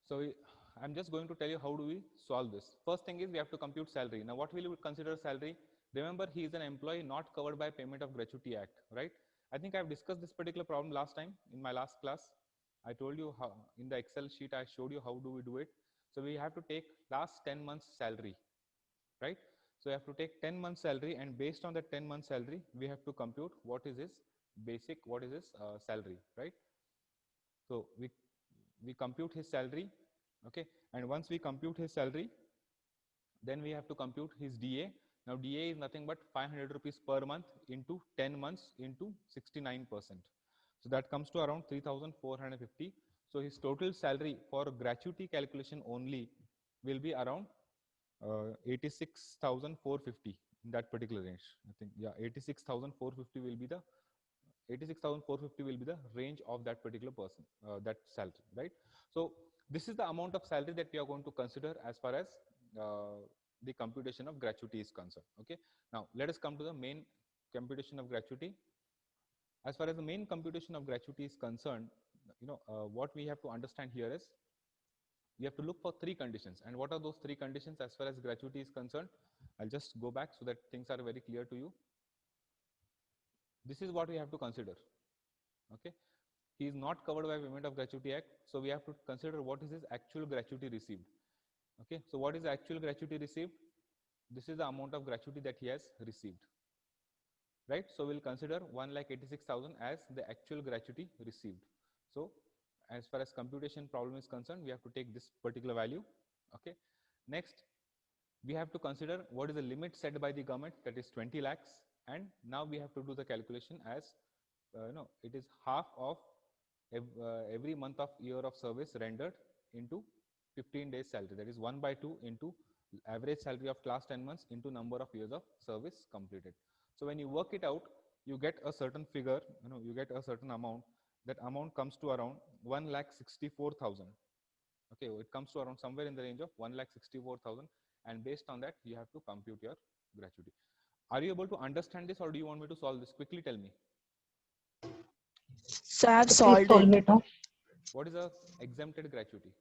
So I'm just going to tell you how do we solve this. First thing is we have to compute salary. Now what will we consider salary? Remember, he is an employee not covered by Payment of Gratuity Act, right? I think I've discussed this particular problem last time in my last class. I told you how in the Excel sheet I showed you how do we do it. So we have to take last 10 months salary, right? So you have to take 10 months salary, and based on the 10 months salary, we have to compute what is his basic, what is his salary, right? So we compute his salary, okay? And once we compute his salary, then we have to compute his DA. Now DA is nothing but 500 rupees per month into 10 months into 69%. So that comes to around 3,450. So his total salary for gratuity calculation only will be around 86,450 in that particular range. I think, yeah, 86,450 will be the 86,450 will be the range of that particular person, that salary, right? So this is the amount of salary that we are going to consider as far as uh, the computation of gratuity is concerned. Okay, now let us come to the main computation of gratuity. As far as the main computation of gratuity is concerned, what we have to understand here is we have to look for three conditions. And what are those three conditions as far as gratuity is concerned? I'll just go back so that things are very clear to you. This is what we have to consider. Okay, he is not covered by Payment of Gratuity Act, so we have to consider what is his actual gratuity received. Okay, so what is the actual gratuity received? This is the amount of gratuity that he has received, right? So we'll consider 1,86,000 as the actual gratuity received. So as far as computation problem is concerned, we have to take this particular value. Okay, next we have to consider what is the limit set by the government, that is 20 lakhs, and now we have to do the calculation as it is half of every month of year of service rendered into 15 days salary, that is 1/2 into average salary of last 10 months into number of years of service completed. So when you work it out, you get a certain figure, you get a certain amount. That amount comes to around 1,64,000. Okay, it comes to around somewhere in the range of 1,64,000, and based on that you have to compute your gratuity. Are you able to understand this, or do you want me to solve this? Quickly tell me. So I have Please solved solve it. it. Huh? What is a exempted gratuity?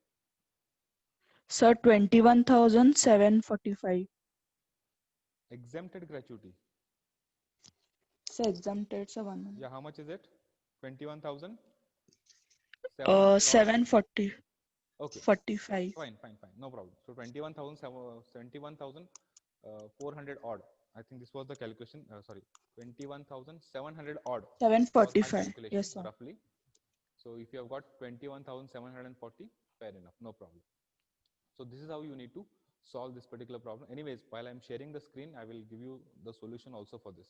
So 21,745. Exempted gratuity. So exempted. So one minute. Yeah, how much is it? 21,000? 700 odd? 740. Okay, 45. fine, no problem. So 21,400 odd. I think this was the calculation. Sorry, 21,700 odd was my 745. calculation Yes, sir. roughly. So if you have got 21,740, fair enough, no problem. So this is how you need to solve this particular problem. Anyways, while I'm sharing the screen, I will give you the solution also for this.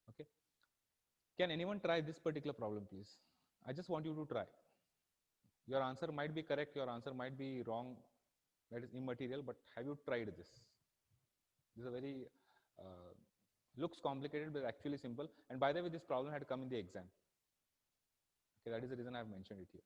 Okay. Can anyone try this particular problem, please? I just want you to try. Your answer might be correct, your answer might be wrong. That is immaterial, but have you tried this? This is a very, looks complicated, but actually simple. And by the way, this problem had come in the exam. Okay, that is the reason I have mentioned it here.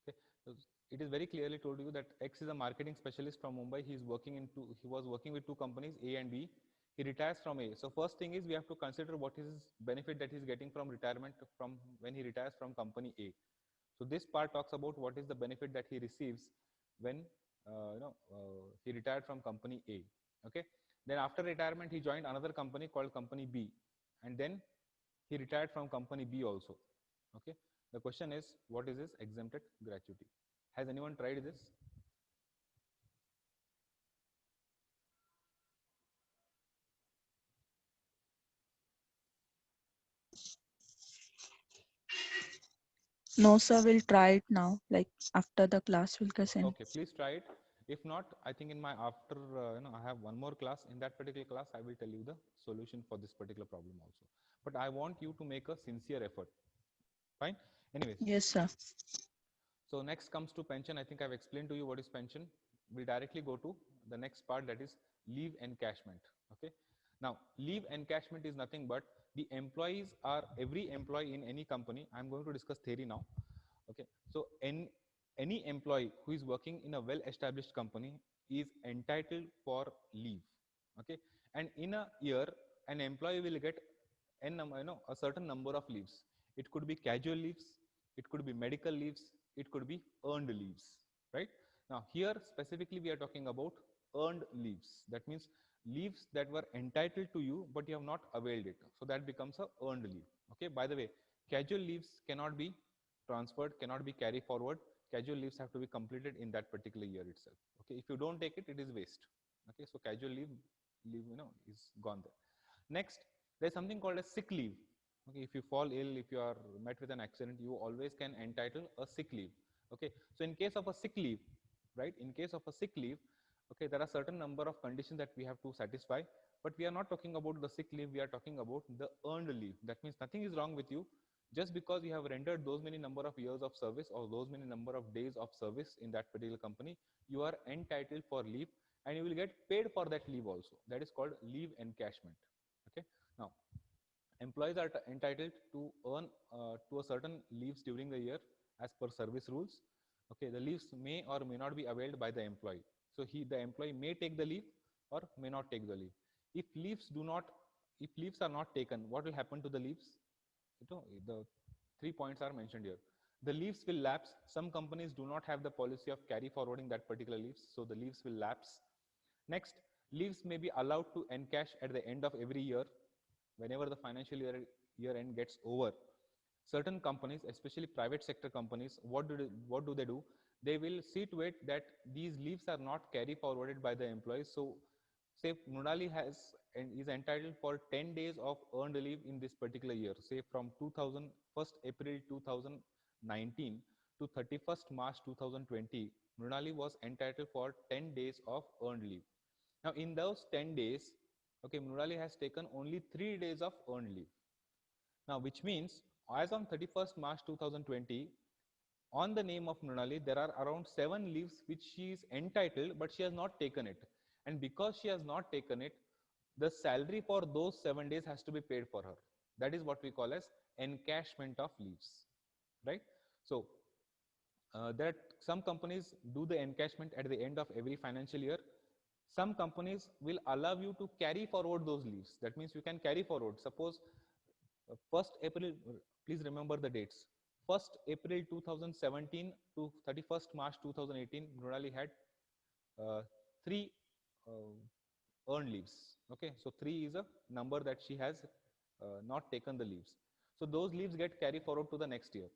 Okay, so it is very clearly told you that X is a marketing specialist from Mumbai. He was working with two companies, A and B. He retires from A. So first thing is we have to consider what is his benefit that he's getting from retirement from when he retires from company A. So this part talks about what is the benefit that he receives when he retired from company A. Okay. Then after retirement, he joined another company called company B, and then he retired from company B also. Okay. The question is, what is his exempted gratuity? Has anyone tried this? No, sir. We'll try it now. Like after the class, we'll send. Okay, please try it. If not, I think in my after, I have one more class. In that particular class, I will tell you the solution for this particular problem also. But I want you to make a sincere effort. Fine. Anyways, Yes, sir. so next comes to pension. I think I've explained to you what is pension. We'll directly go to the next part, that is leave encashment. Okay. Now, leave encashment is nothing but the employees are every employee in any company. I'm going to discuss theory now. Okay. So any employee who is working in a well-established company is entitled for leave. Okay. And in a year, an employee will get a certain number of leaves. It could be casual leaves, it could be medical leaves, it could be earned leaves, right? Now here specifically we are talking about earned leaves. That means leaves that were entitled to you but you have not availed it. So that becomes a earned leave. Okay, by the way, casual leaves cannot be transferred, cannot be carried forward. Casual leaves have to be completed in that particular year itself. Okay, if you don't take it, it is waste. Okay, so casual leave is gone there. Next, there's something called a sick leave. Okay, if you fall ill, if you are met with an accident, you always can entitle a sick leave. Okay, so in case of a sick leave, right, in case of a sick leave, okay, there are certain number of conditions that we have to satisfy, but we are not talking about the sick leave, we are talking about the earned leave. That means nothing is wrong with you. Just because you have rendered those many number of years of service or those many number of days of service in that particular company, you are entitled for leave and you will get paid for that leave also. That is called leave encashment. Okay, now employees are entitled to earn to a certain leaves during the year as per service rules. Okay, the leaves may or may not be availed by the employee. So the employee may take the leave or may not take the leave. If leaves are not taken, what will happen to the leaves? The 3 points are mentioned here. The leaves will lapse. Some companies do not have the policy of carry forwarding that particular leaves, so the leaves will lapse. Next, leaves may be allowed to encash at the end of every year. Whenever the financial year end gets over, certain companies, especially private sector companies, what do they do? They will see to it that these leaves are not carry forwarded by the employees. So say Mrinalini has and is entitled for 10 days of earned leave in this particular year, say from 1st April 2019 to 31st March 2020, Mrinalini was entitled for 10 days of earned leave. Now in those 10 days, okay, Mrinalini has taken only 3 days of earned leave. Now which means as on 31st March 2020, on the name of Mrinalini, there are around 7 leaves which she is entitled, but she has not taken it. And because she has not taken it, the salary for those 7 days has to be paid for her. That is what we call as encashment of leaves, right? So that some companies do the encashment at the end of every financial year. Some companies will allow you to carry forward those leaves. That means you can carry forward. Suppose 1st April, please remember the dates. 1st April 2017 to 31st March 2018, Mrinalini had 3 earned leaves. Okay, so 3 is a number that she has not taken the leaves. So those leaves get carried forward to the next year.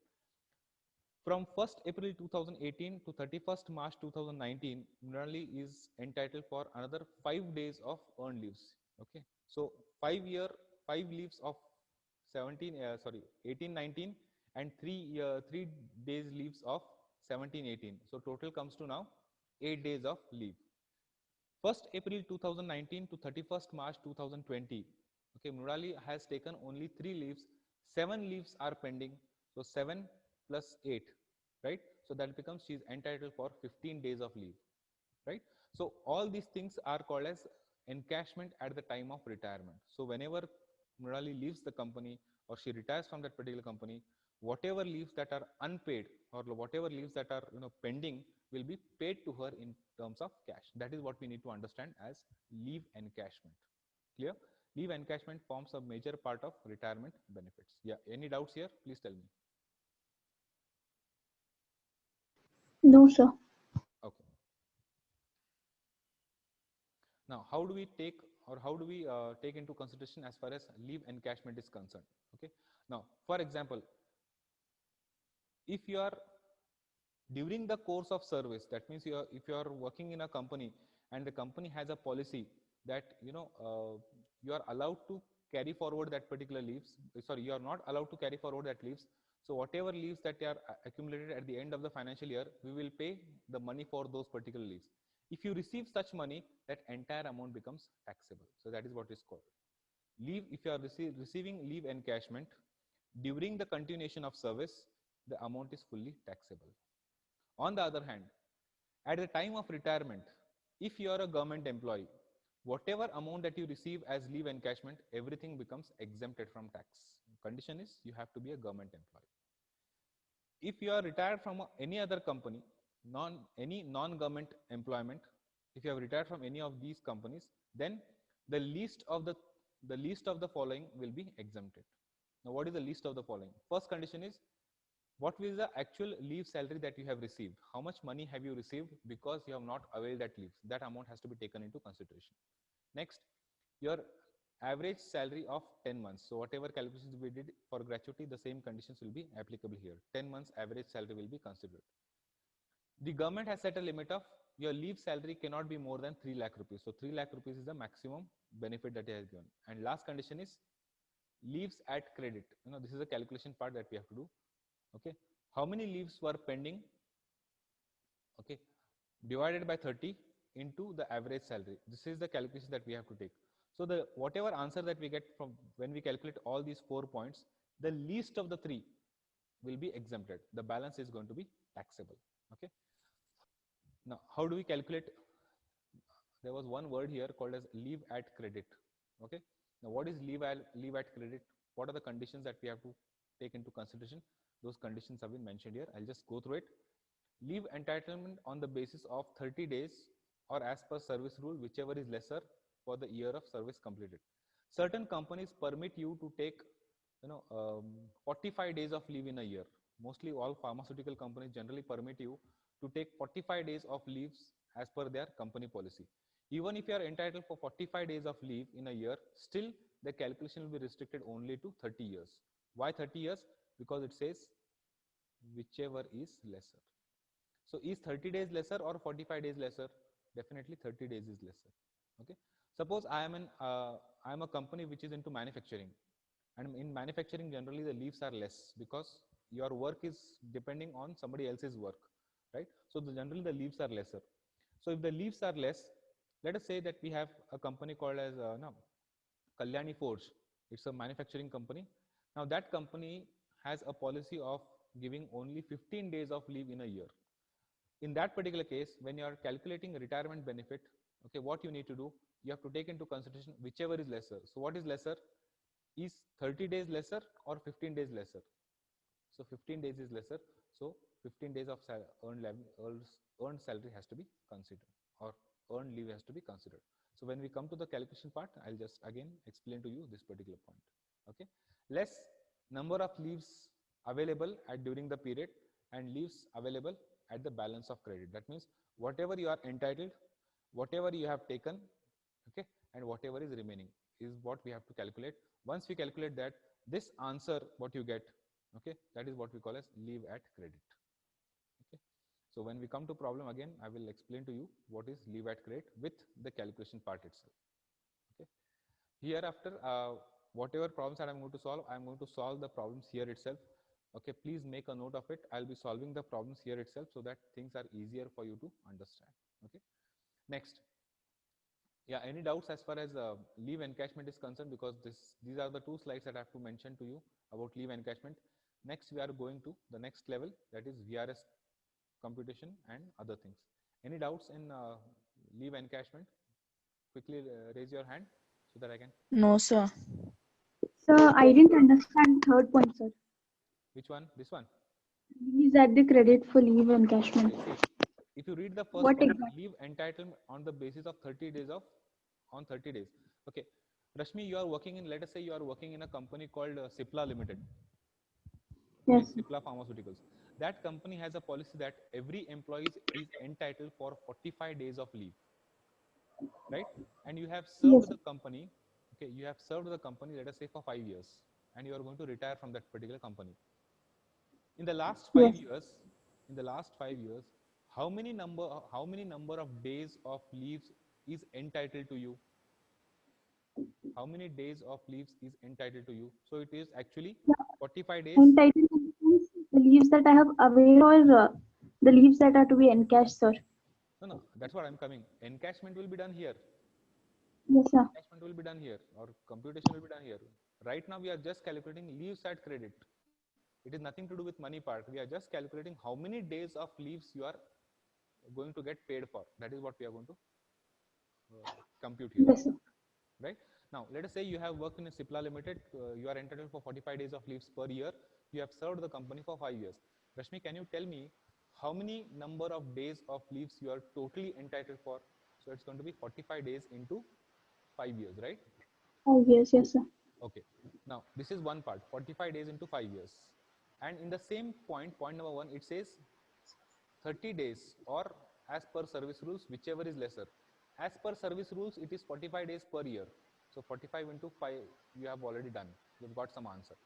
From 1st April 2018 to 31st March 2019, Mrinalini is entitled for another 5 days of earned leaves. Okay, so 5 leaves of 18 19 and 3 days leaves of 17 18. So total comes to now 8 days of leave. 1st April 2019 to 31st March 2020. Okay, Mrinalini has taken only 3 leaves. 7 leaves are pending. So 7 plus 8, right? So that becomes she is entitled for 15 days of leave, right? So all these things are called as encashment at the time of retirement. So whenever Mrinalini leaves the company or she retires from that particular company, whatever leaves that are unpaid or whatever leaves that are pending will be paid to her in terms of cash. That is what we need to understand as leave encashment. Clear? Leave encashment forms a major part of retirement benefits. Yeah, any doubts here? Please tell me. No, sir. Okay. Now, how do we take or how do we take into consideration as far as leave encashment is concerned? Okay. Now, for example, if you are during the course of service, that means if you are working in a company and the company has a policy that you are allowed to carry forward that particular leaves. Sorry, you are not allowed to carry forward that leaves. So whatever leaves that are accumulated at the end of the financial year, we will pay the money for those particular leaves. If you receive such money, that entire amount becomes taxable. So that is what is called leave. If you are receiving leave encashment during the continuation of service, the amount is fully taxable. On the other hand, at the time of retirement, if you are a government employee, whatever amount that you receive as leave encashment, everything becomes exempted from tax. Condition is you have to be a government employee. If you are retired from any other company, any non-government employment, if you have retired from any of these companies, then the least of the following will be exempted. Now, what is the least of the following? First condition is, what is the actual leave salary that you have received? How much money have you received because you have not availed that leave? That amount has to be taken into consideration. Next, your average salary of 10 months. So whatever calculations we did for gratuity, the same conditions will be applicable here. 10 months average salary will be considered. The government has set a limit of your leave salary cannot be more than 3 lakh rupees. So 3 lakh rupees is the maximum benefit that it has given. And last condition is leaves at credit. This is a calculation part that we have to do. Okay, how many leaves were pending? Okay, divided by 30 into the average salary. This is the calculation that we have to take. So the whatever answer that we get from when we calculate all these 4 points, the least of the 3 will be exempted. The balance is going to be taxable. Okay, now how do we calculate? There was one word here called as leave at credit. Okay, now what is leave at credit? What are the conditions that we have to take into consideration? Those conditions have been mentioned here. I'll just go through it. Leave entitlement on the basis of 30 days or as per service rule, whichever is lesser for the year of service completed. Certain companies permit you to take 45 days of leave in a year. Mostly all pharmaceutical companies generally permit you to take 45 days of leaves as per their company policy. Even if you are entitled for 45 days of leave in a year, still the calculation will be restricted only to 30 years. Why 30 years? Because it says whichever is lesser. So is 30 days lesser or 45 days lesser? Definitely 30 days is lesser. Okay. Suppose I am a company which is into manufacturing, and in manufacturing generally the leaves are less because your work is depending on somebody else's work, right? So generally the leaves are lesser. So if the leaves are less, let us say that we have a company called as Kalyani Forge. It's a manufacturing company. Now that company has a policy of giving only 15 days of leave in a year. In that particular case, when you are calculating retirement benefit, okay, what you need to do, you have to take into consideration whichever is lesser. So what is lesser? Is 30 days lesser or 15 days lesser? So 15 days is lesser. So 15 days of earned salary has to be considered, or earned leave has to be considered. So when we come to the calculation part, I'll just again explain to you this particular point. Okay, less number of leaves available at during the period and leaves available at the balance of credit. That means whatever you are entitled, whatever you have taken, okay, and whatever is remaining is what we have to calculate. Once we calculate that, this answer what you get, okay, that is what we call as leave at credit. Okay, so when we come to problem again, I will explain to you what is leave at credit with the calculation part itself. Okay, hereafter whatever problems that I'm going to solve, I'm going to solve the problems here itself. Okay, please make a note of it. I'll be solving the problems here itself so that things are easier for you to understand. Okay, next, yeah, any doubts as far as leave encashment is concerned? Because these are the two slides that I have to mention to you about leave encashment. Next, we are going to the next level, that is VRS computation and other things. Any doubts in leave encashment? Quickly raise your hand so that I can. No, sir. Sir, I didn't understand third point, sir. Which one? This one? Leaves at the credit for leave encashment. Okay, see, if you read the first What point, exactly? leave entitlement on the basis of 30 days on 30 days. Okay, Rashmi, you are working in, let us say you are working in a company called Cipla Limited. Okay, Yes. Cipla Pharmaceuticals. That company has a policy that every employee is entitled for 45 days of leave, right? And you have served Yes. the company, okay, you have served the company, let us say for 5 years, and you are going to retire from that particular company. In the last 5 Yes. years, in the last 5 years, how many number of days of leaves is entitled to you? How many days of leaves is entitled to you? So it is actually 45 days. Entitled in the sense the leaves that I have availed or the leaves that are to be encashed, sir. No, that's what I'm coming. Encashment will be done here. Yes, sir. Encashment will be done here, or computation will be done here. Right now, we are just calculating leaves at credit. It is nothing to do with money part. We are just calculating how many days of leaves you are going to get paid for. That is what we are going to compute here. Yes, sir. Right now, let us say you have worked in a Cipla Limited. You are entitled for 45 days of leaves per year. You have served the company for 5 years. Rashmi, can you tell me how many number of days of leaves you are totally entitled for? So it's going to be 45 days into 5 years, right? Oh, yes, yes, sir. Okay. Now, this is one part, 45 days into 5 years. And in the same point, point number 1, it says 30 days or as per service rules, whichever is lesser. As per service rules, it is 45 days per year. So 45 into 5, you have already done. You've got some answer.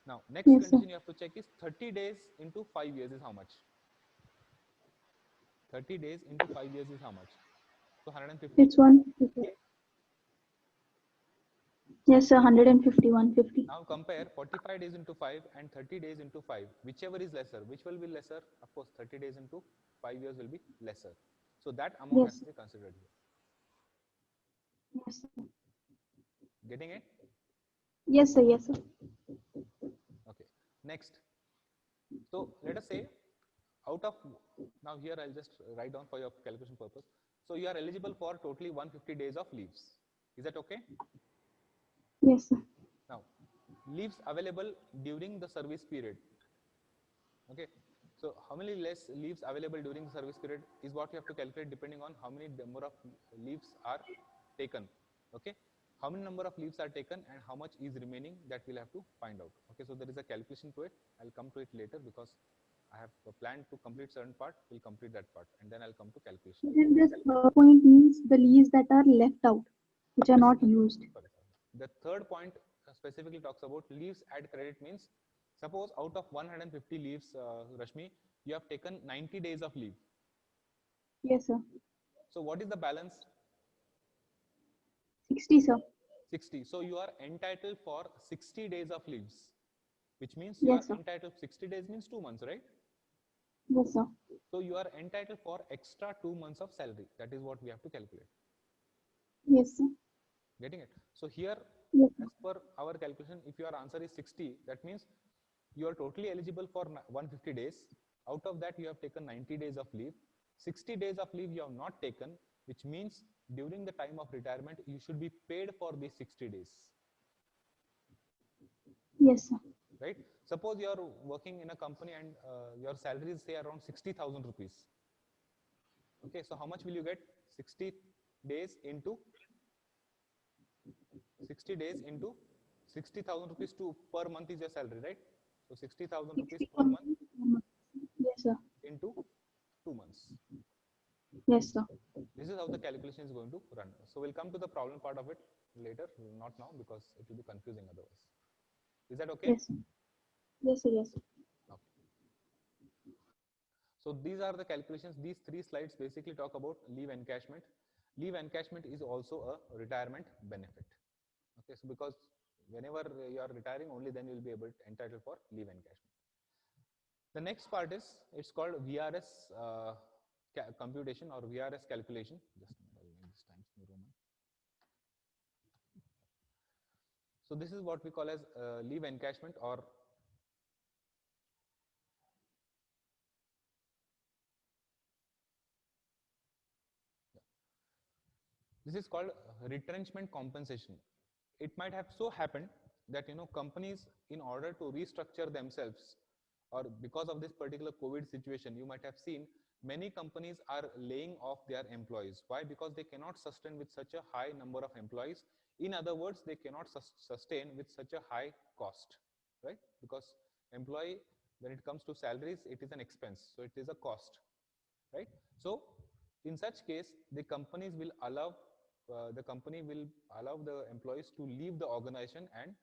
Now, next Yes, sir. condition you have to check is 30 days into 5 years is how much? 30 days into 5 years is how much? So 150. It's 150. Yes, sir. 150, 150. Now compare 45 days into 5 and 30 days into 5. Whichever is lesser. Which will be lesser? Of course, 30 days into 5 years will be lesser. So that amount has Yes. to be considered here. Yes, sir. Getting it? Yes, sir. Yes, sir. Okay. Next. So let us say out of, now here I'll just write down for your calculation purpose. So you are eligible for totally 150 days of leaves. Is that okay? Yes, sir. Now, leaves available during the service period. Okay. So how many less leaves available during the service period is what you have to calculate depending on how many number of leaves are taken. Okay. How many number of leaves are taken and how much is remaining, that we'll have to find out. Okay. So there is a calculation to it. I'll come to it later because I have planned to complete certain part. We'll complete that part and then I'll come to calculation. Then this point means the leaves that are left out, which are not used. Sorry. The third point specifically talks about leaves at credit means suppose out of 150 leaves, Rashmi, you have taken 90 days of leave. Yes, sir. So what is the balance? 60, sir. 60. So you are entitled for 60 days of leaves, which means you Yes, are sir. entitled, 60 days means 2 months, right? Yes, sir. So you are entitled for extra 2 months of salary. That is what we have to calculate. Yes, sir. Getting it? So here, Yes, sir. as per our calculation, if your answer is 60, that means you are totally eligible for 150 days. Out of that, you have taken 90 days of leave. 60 days of leave you have not taken, which means during the time of retirement, you should be paid for these 60 days. Yes, sir. Right? Suppose you are working in a company and your salary is say around 60,000 rupees. Okay, so how much will you get? 60 days into 60,000 rupees to per month is your salary, right? So 60,000 rupees 60 per month Yes, sir. into 2 months. Yes, sir. This is how the calculation is going to run. So we'll come to the problem part of it later, not now because it will be confusing otherwise. Is that okay? Yes, sir. Yes, sir. Yes, sir. Okay. So these are the calculations. These 3 slides basically talk about leave encashment. Leave encashment is also a retirement benefit. Okay, so because whenever you are retiring, only then you will be entitled for leave encashment. The next part is, it's called VRS computation or VRS calculation. Just a minute, I'll make this Times New Roman. So this is what we call as leave encashment or this is called retrenchment compensation. It might have so happened that companies, in order to restructure themselves, or because of this particular COVID situation, you might have seen many companies are laying off their employees. Why? Because they cannot sustain with such a high number of employees. In other words, they cannot sustain with such a high cost, right? Because employee, when it comes to salaries, it is an expense, so it is a cost, right? So in such case, the company will allow the employees to leave the organization and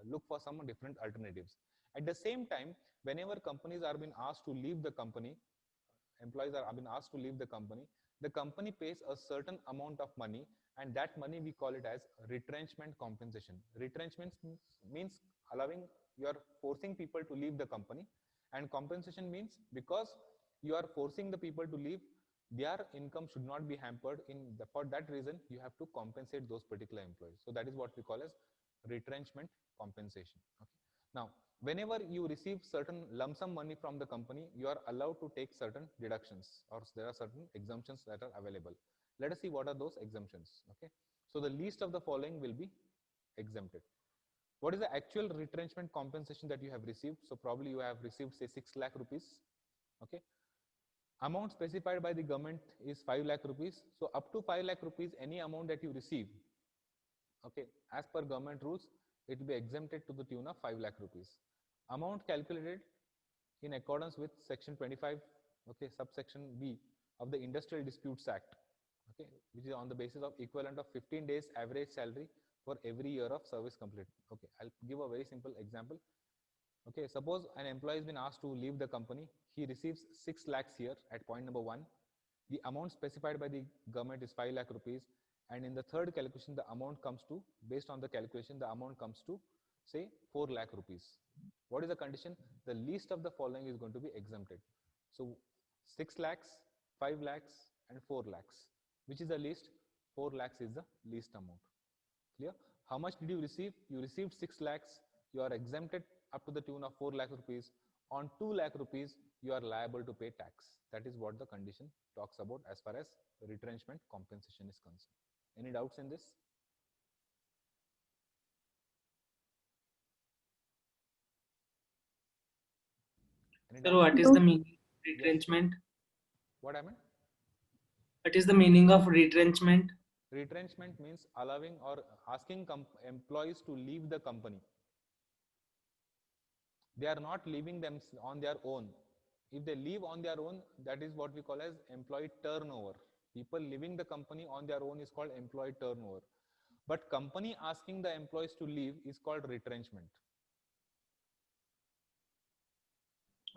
look for some different alternatives. At the same time, whenever companies are being asked to leave the company, employees are being asked to leave the company pays a certain amount of money, and that money we call it as retrenchment compensation. Retrenchment means allowing, you are forcing people to leave the company, and compensation means because you are forcing the people to leave, their income should not be hampered. For that reason, you have to compensate those particular employees. So that is what we call as retrenchment compensation. Okay. Now, whenever you receive certain lump sum money from the company, you are allowed to take certain deductions, or there are certain exemptions that are available. Let us see what are those exemptions. Okay. So the least of the following will be exempted. What is the actual retrenchment compensation that you have received? So probably you have received say 6 lakh rupees. Okay. Amount specified by the government is 5 lakh rupees. So up to 5 lakh rupees, any amount that you receive, okay, as per government rules, it will be exempted to the tune of 5 lakh rupees. Amount calculated in accordance with section 25, okay, subsection B of the Industrial Disputes Act, okay, which is on the basis of equivalent of 15 days average salary for every year of service completed. Okay, I'll give a very simple example. Okay, suppose an employee has been asked to leave the company. He receives 6 lakhs here at point number 1. The amount specified by the government is 5 lakh rupees. And in the third calculation, the amount comes to, based on the calculation, the amount comes to, say, 4 lakh rupees. What is the condition? The least of the following is going to be exempted. So 6 lakhs, 5 lakhs, and 4 lakhs. Which is the least? 4 lakhs is the least amount. Clear? How much did you receive? You received 6 lakhs. You are exempted up to the tune of 4 lakh rupees. On 2 lakh rupees, you are liable to pay tax. That is what the condition talks about as far as retrenchment compensation is concerned. Any doubts in this? Sir, what is the meaning of retrenchment? What happened? What is the meaning of retrenchment? Retrenchment means allowing or asking employees to leave the company. They are not leaving them on their own. If they leave on their own, that is what we call as employee turnover. People leaving the company on their own is called employee turnover. But company asking the employees to leave is called retrenchment.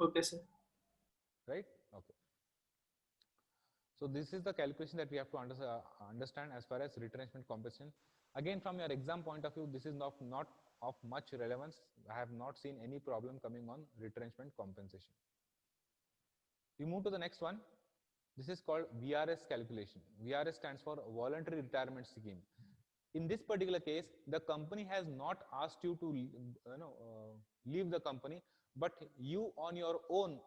Okay, sir. Right? Okay. So this is the calculation that we have to understand as far as retrenchment compensation. Again, from your exam point of view, this is not of much relevance. I have not seen any problem coming on retrenchment compensation. We move to the next one. This is called VRS calculation. VRS stands for Voluntary Retirement Scheme. In this particular case, the company has not asked you to leave the company, but you on your own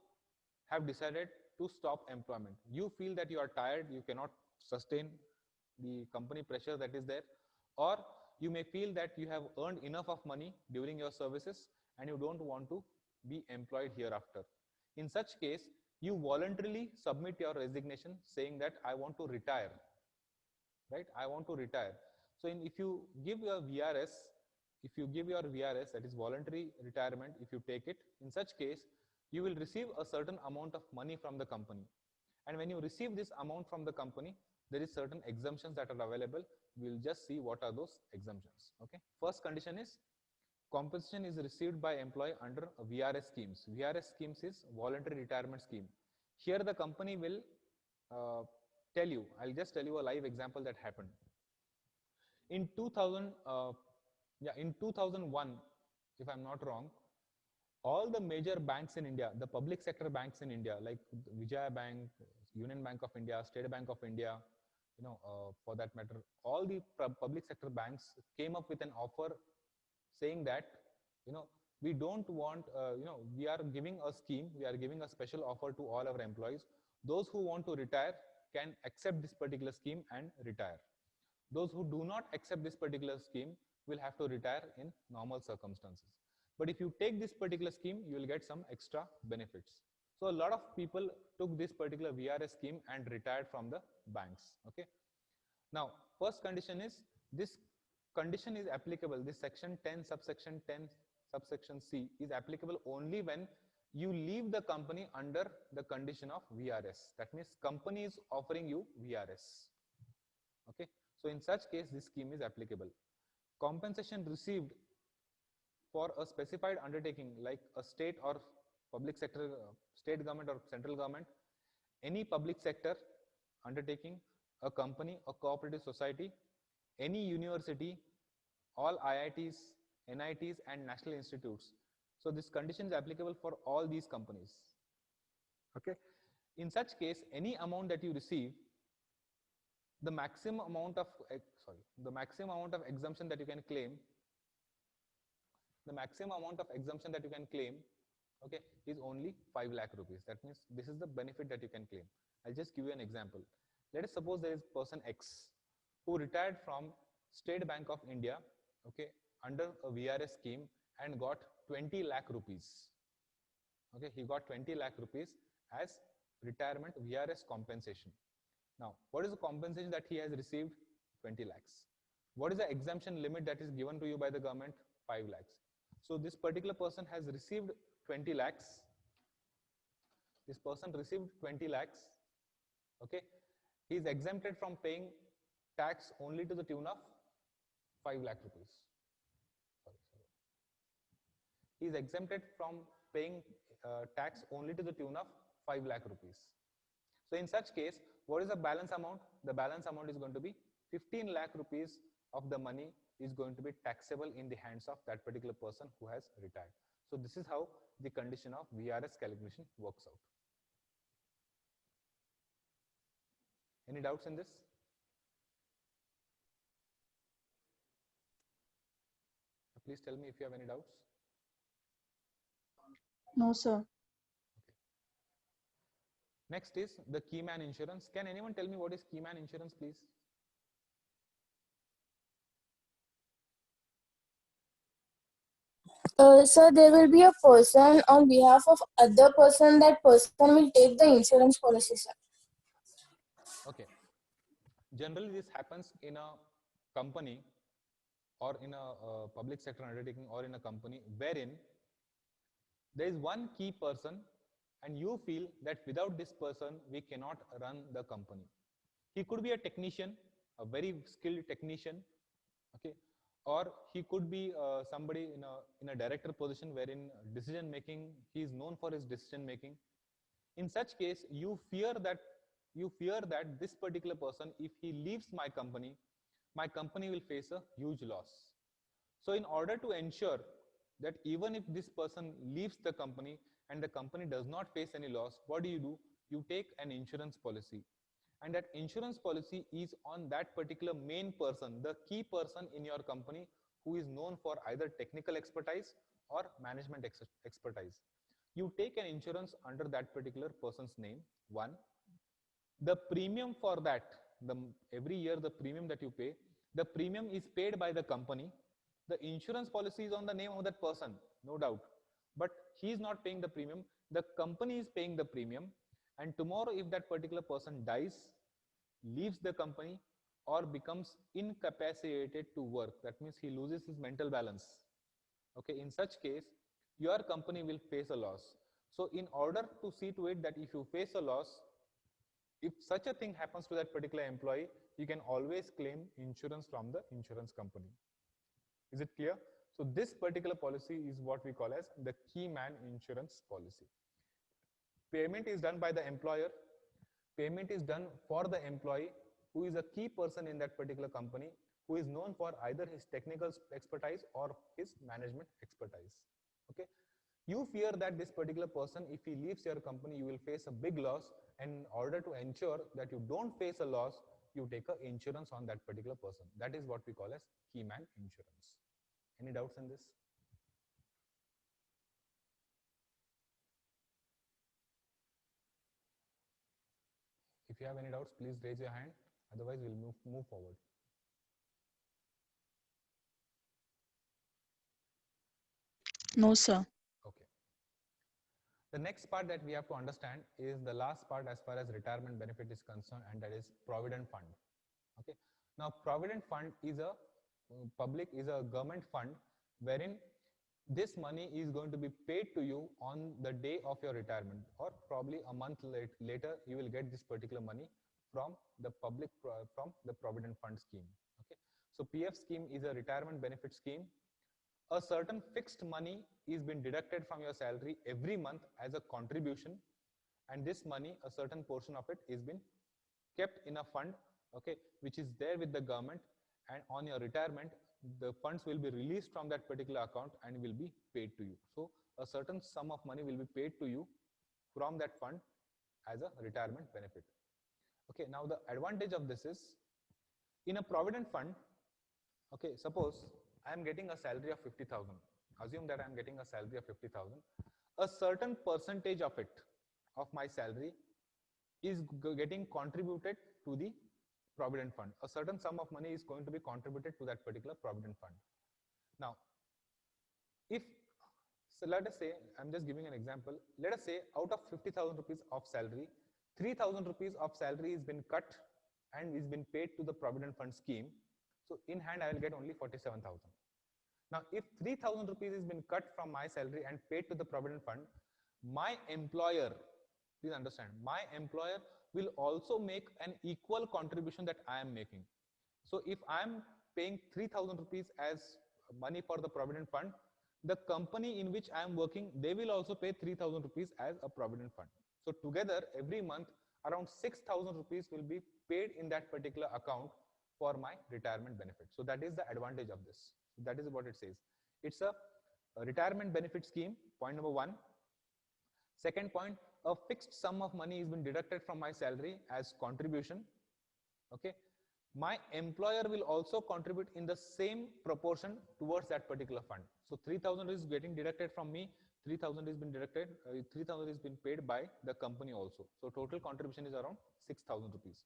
have decided to stop employment. You feel that you are tired, you cannot sustain the company pressure that is there, or you may feel that you have earned enough of money during your services and you don't want to be employed hereafter. In such case, you voluntarily submit your resignation saying that I want to retire, right? I want to retire. So if you give your VRS, that is voluntary retirement, if you take it, in such case, you will receive a certain amount of money from the company. And when you receive this amount from the company, there is certain exemptions that are available. We'll just see what are those exemptions. Okay. First condition is compensation is received by employee under VRS schemes. VRS schemes is voluntary retirement scheme. Here the company will tell you, I'll just tell you a live example that happened. In 2001, if I'm not wrong, all the major banks in India, the public sector banks in India, like Vijaya Bank, Union Bank of India, State Bank of India, for that matter, all the public sector banks came up with an offer saying that, we don't want, we are giving a scheme, we are giving a special offer to all our employees. Those who want to retire can accept this particular scheme and retire. Those who do not accept this particular scheme will have to retire in normal circumstances. But if you take this particular scheme, you will get some extra benefits. So a lot of people took this particular VRS scheme and retired from the banks. Okay. Now, first condition is, this condition is applicable, this section 10, subsection 10, subsection C is applicable only when you leave the company under the condition of VRS. That means company is offering you VRS. Okay. So in such case, this scheme is applicable. Compensation received for a specified undertaking like a state or public sector, state government or central government, any public sector undertaking, a company, a cooperative society, any university, all IITs, NITs and national institutes. So this condition is applicable for all these companies. Okay. In such case, any amount that you receive, the maximum amount of exemption that you can claim, okay, is only 5 lakh rupees. That means this is the benefit that you can claim. I'll just give you an example. Let us suppose there is person X who retired from State Bank of India, okay, under a VRS scheme and got 20 lakh rupees. Okay, he got 20 lakh rupees as retirement VRS compensation. Now, what is the compensation that he has received? 20 lakhs. What is the exemption limit that is given to you by the government? 5 lakhs. So this particular person has received 20 lakhs. This person received 20 lakhs. Okay. He is exempted from paying tax only to the tune of 5 lakh rupees. Sorry. He is exempted from paying tax only to the tune of 5 lakh rupees. So in such case, what is the balance amount? The balance amount is going to be 15 lakh rupees of the money is going to be taxable in the hands of that particular person who has retired. So this is how the condition of VRS calculation works out. Any doubts in this? Please tell me if you have any doubts. No, sir. Next is the Keyman insurance. Can anyone tell me what is Keyman insurance, please? Sir, there will be a person on behalf of other person. That person will take the insurance policy, sir. Okay. Generally, this happens in a company or in a public sector undertaking or in a company wherein there is one key person and you feel that without this person, we cannot run the company. He could be a technician, a very skilled technician, okay, or he could be somebody in a director position wherein decision making, he is known for his decision making. In such case, you fear that this particular person, if he leaves my company will face a huge loss. So in order to ensure that even if this person leaves the company and the company does not face any loss, what do? You take an insurance policy. And that insurance policy is on that particular main person, the key person in your company who is known for either technical expertise or management expertise. You take an insurance under that particular person's name. One, the premium for that, every year the premium that you pay, the premium is paid by the company. The insurance policy is on the name of that person, no doubt, but he is not paying the premium. The company is paying the premium. And tomorrow, if that particular person dies, leaves the company, or becomes incapacitated to work, that means he loses his mental balance. Okay, in such case, your company will face a loss. So in order to see to it that if you face a loss, if such a thing happens to that particular employee, you can always claim insurance from the insurance company. Is it clear? So this particular policy is what we call as the Keyman insurance policy. Payment is done by the employer. Payment is done for the employee who is a key person in that particular company, who is known for either his technical expertise or his management expertise. Okay. You fear that this particular person, if he leaves your company, you will face a big loss. And in order to ensure that you don't face a loss, you take an insurance on that particular person. That is what we call as Keyman insurance. Any doubts in this? If you have any doubts, please raise your hand. Otherwise, we'll move forward. No, sir. Okay. The next part that we have to understand is the last part as far as retirement benefit is concerned, and that is Provident Fund. Okay. Now, Provident Fund is a government fund wherein this money is going to be paid to you on the day of your retirement, or probably a month later you will get this particular money from the Provident Fund scheme. Okay. So PF scheme is a retirement benefit scheme. A certain fixed money is being deducted from your salary every month as a contribution, and this money, a certain portion of it, is being kept in a fund, okay, which is there with the government, and on your retirement the funds will be released from that particular account and will be paid to you. So a certain sum of money will be paid to you from that fund as a retirement benefit. Okay, now the advantage of this is, in a provident fund, okay, suppose I am getting a salary of 50,000. Assume that I am getting a salary of 50,000. A certain percentage of it, of my salary, is getting contributed to the provident fund. A certain sum of money is going to be contributed to that particular provident fund. Now, so let us say, I'm just giving an example. Let us say out of 50,000 rupees of salary, 3,000 rupees of salary has been cut and is been paid to the provident fund scheme. So in hand, I will get only 47,000. Now, if 3,000 rupees has been cut from my salary and paid to the provident fund, my employer, please understand, my employer will also make an equal contribution that I am making. So if I am paying 3,000 rupees as money for the provident fund, the company in which I am working, they will also pay 3,000 rupees as a provident fund. So together, every month, around 6,000 rupees will be paid in that particular account for my retirement benefit. So that is the advantage of this. That is what it says. It's a retirement benefit scheme, point number 1. Second point, a fixed sum of money is been deducted from my salary as contribution. Okay. My employer will also contribute in the same proportion towards that particular fund. So 3,000 is getting deducted from me, 3,000 is been deducted, 3,000 is been paid by the company also. So total contribution is around 6,000 rupees.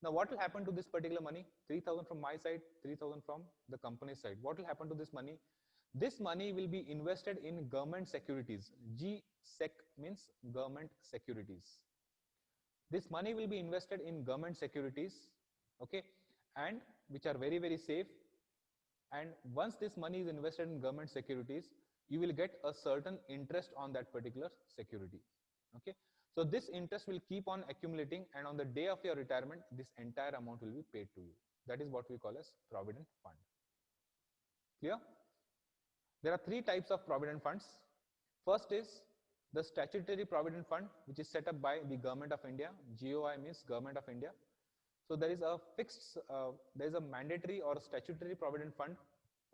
Now what will happen to this particular money? 3,000 from my side, 3,000 from the company side. What will happen to this money? This money will be invested in government securities. GSEC means government securities. This money will be invested in government securities, okay, and which are very, very safe. And once this money is invested in government securities, you will get a certain interest on that particular security. Okay, so this interest will keep on accumulating, and on the day of your retirement, this entire amount will be paid to you. That is what we call as provident fund. Clear? There are 3 types of provident funds. First is the statutory provident fund, which is set up by the Government of India. GOI means Government of India. So there is a fixed, there is a mandatory or statutory provident fund.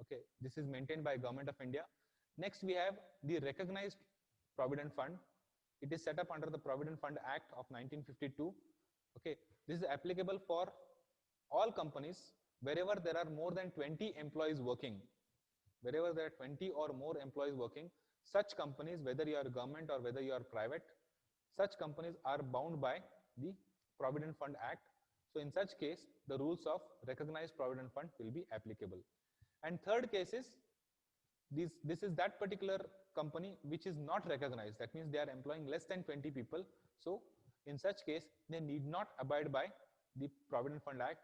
Okay, this is maintained by Government of India. Next, we have the recognized provident fund. It is set up under the Provident Fund Act of 1952. Okay, this is applicable for all companies wherever there are more than 20 employees working. Wherever there are 20 or more employees working, such companies, whether you are government or whether you are private, such companies are bound by the Provident Fund Act. So in such case, the rules of recognized provident fund will be applicable. And third case is, this is that particular company which is not recognized. That means they are employing less than 20 people. So in such case, they need not abide by the Provident Fund Act.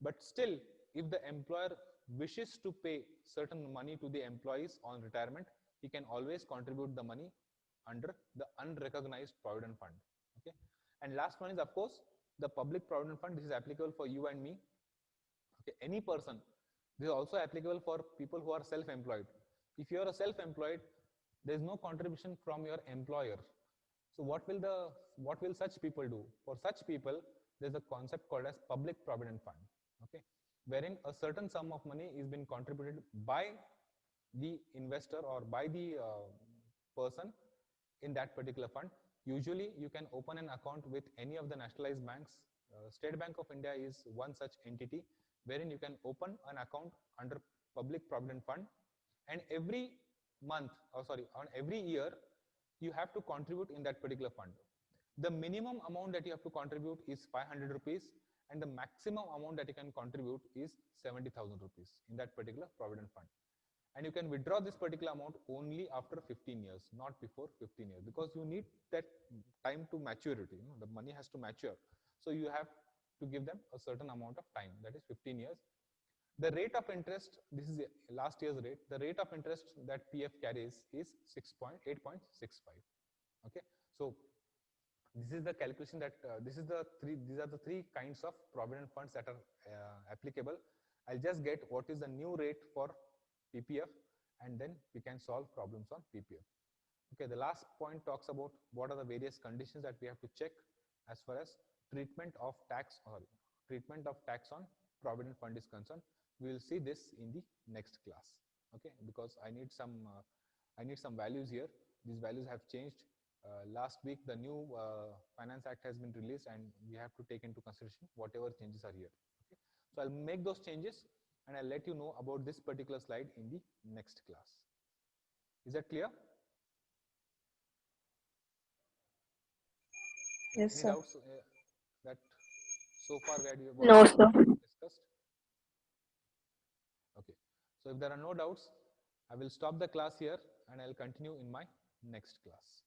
But still, if the employer wishes to pay certain money to the employees on retirement, he can always contribute the money under the unrecognized provident fund. Okay, and last one is, of course, the public provident fund. This is applicable for you and me. Okay, any person. This is also applicable for people who are self-employed. If you are a self-employed, there is no contribution from your employer. So what will such people do? For such people, there is a concept called as public provident fund. Okay, wherein a certain sum of money is being contributed by the investor or by the person in that particular fund. Usually, you can open an account with any of the nationalized banks. State Bank of India is one such entity wherein you can open an account under public provident fund, and every month, on every year, you have to contribute in that particular fund. The minimum amount that you have to contribute is 500 rupees, and the maximum amount that you can contribute is 70,000 rupees in that particular provident fund. And you can withdraw this particular amount only after 15 years, not before 15 years, because you need that time to maturity. The money has to mature. So you have to give them a certain amount of time, that is 15 years. The rate of interest, this is last year's rate, the rate of interest that PF carries is 8.65. Okay, so this is the calculation that these are the 3 kinds of provident funds that are applicable. I'll just get what is the new rate for PPF, and then we can solve problems on PPF. Okay, the last point talks about what are the various conditions that we have to check as far as treatment of tax on provident fund is concerned. We will see this in the next class. Okay, because I need some values here. These values have changed. Last week, the new Finance Act has been released, and we have to take into consideration whatever changes are here. Okay, so I'll make those changes, and I'll let you know about this particular slide in the next class. Is that clear? Yes, Any sir. doubts that so far we had No, sir. discussed? Okay, so if there are no doubts, I will stop the class here and I'll continue in my next class.